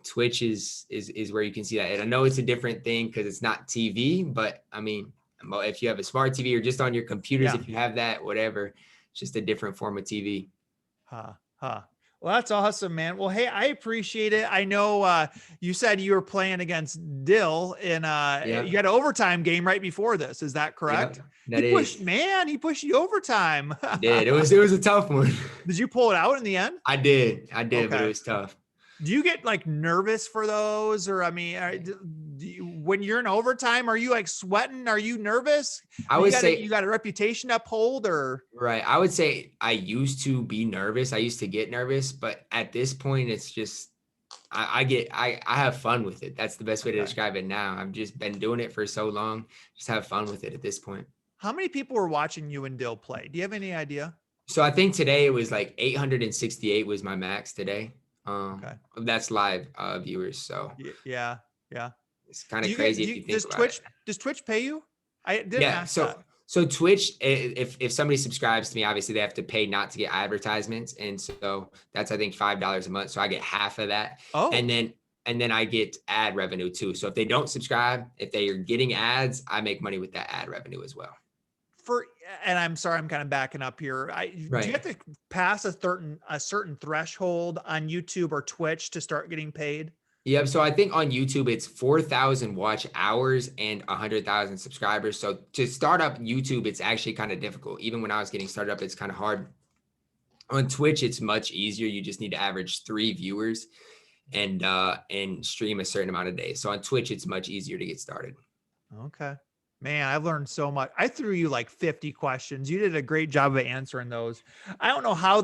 [SPEAKER 2] Twitch is where you can see that. And I know it's a different thing because it's not TV, but I mean, if you have a smart TV or just on your computers, if you have that, whatever. Just a different form of TV.
[SPEAKER 1] Well, that's awesome, man. Well, hey, I appreciate it. I know you said you were playing against Dill in you had an overtime game right before this. Is that correct?
[SPEAKER 2] Yep,
[SPEAKER 1] he pushed you overtime.
[SPEAKER 2] He did. It was a tough one.
[SPEAKER 1] Did you pull it out in the end?
[SPEAKER 2] I did, okay. But it was tough.
[SPEAKER 1] Do you get like nervous for those? Or, I mean, when you're in overtime, are you like sweating? Are you nervous?
[SPEAKER 2] I would say
[SPEAKER 1] you got a reputation to uphold, or?
[SPEAKER 2] Right. I would say I used to be nervous. I used to get nervous, but at this point it's just, I have fun with it. That's the best way to describe it now. I've just been doing it for so long. Just have fun with it at this point.
[SPEAKER 1] How many people were watching you and Dill play? Do you have any idea?
[SPEAKER 2] So I think today it was like 868 was my max today. That's live viewers. So
[SPEAKER 1] yeah,
[SPEAKER 2] it's kind of crazy if you think about it.
[SPEAKER 1] Does Twitch pay you? I didn't ask that.
[SPEAKER 2] So Twitch, if somebody subscribes to me, obviously they have to pay not to get advertisements, and so that's I think $5 a month. So I get half of that, and then I get ad revenue too. So if they don't subscribe, if they are getting ads, I make money with that ad revenue as well.
[SPEAKER 1] And I'm sorry, I'm kind of backing up here. Do you have to pass a certain threshold on YouTube or Twitch to start getting paid?
[SPEAKER 2] Yep. So I think on YouTube, it's 4,000 watch hours and 100,000 subscribers. So to start up YouTube, it's actually kind of difficult. Even when I was getting started up, it's kind of hard. On Twitch, it's much easier. You just need to average 3 viewers and stream a certain amount of days. So on Twitch, it's much easier to get started.
[SPEAKER 1] Okay. Man, I've learned so much. I threw you like 50 questions. You did a great job of answering those. I don't know how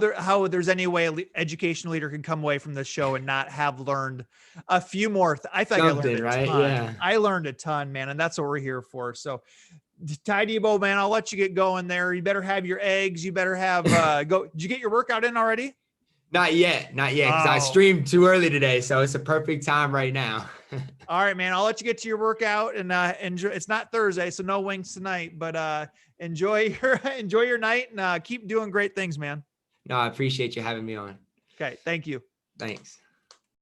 [SPEAKER 1] there's any way an education leader can come away from this show and not have learned a few more. I feel like I learned
[SPEAKER 2] Something,
[SPEAKER 1] a
[SPEAKER 2] right?
[SPEAKER 1] ton.
[SPEAKER 2] Yeah.
[SPEAKER 1] I learned a ton, man, and that's what we're here for. So, TyDeBo, man, I'll let you get going there. You better have your eggs. You better have go. Did you get your workout in already?
[SPEAKER 2] Not yet, because I
[SPEAKER 1] Oh,
[SPEAKER 2] streamed too early today, so it's a perfect time right now.
[SPEAKER 1] all right, man. I'll let you get to your workout and enjoy. It's not Thursday, so no wings tonight. But enjoy your night and keep doing great things, man.
[SPEAKER 2] No, I appreciate you having me on.
[SPEAKER 1] Okay, thank you.
[SPEAKER 2] Thanks.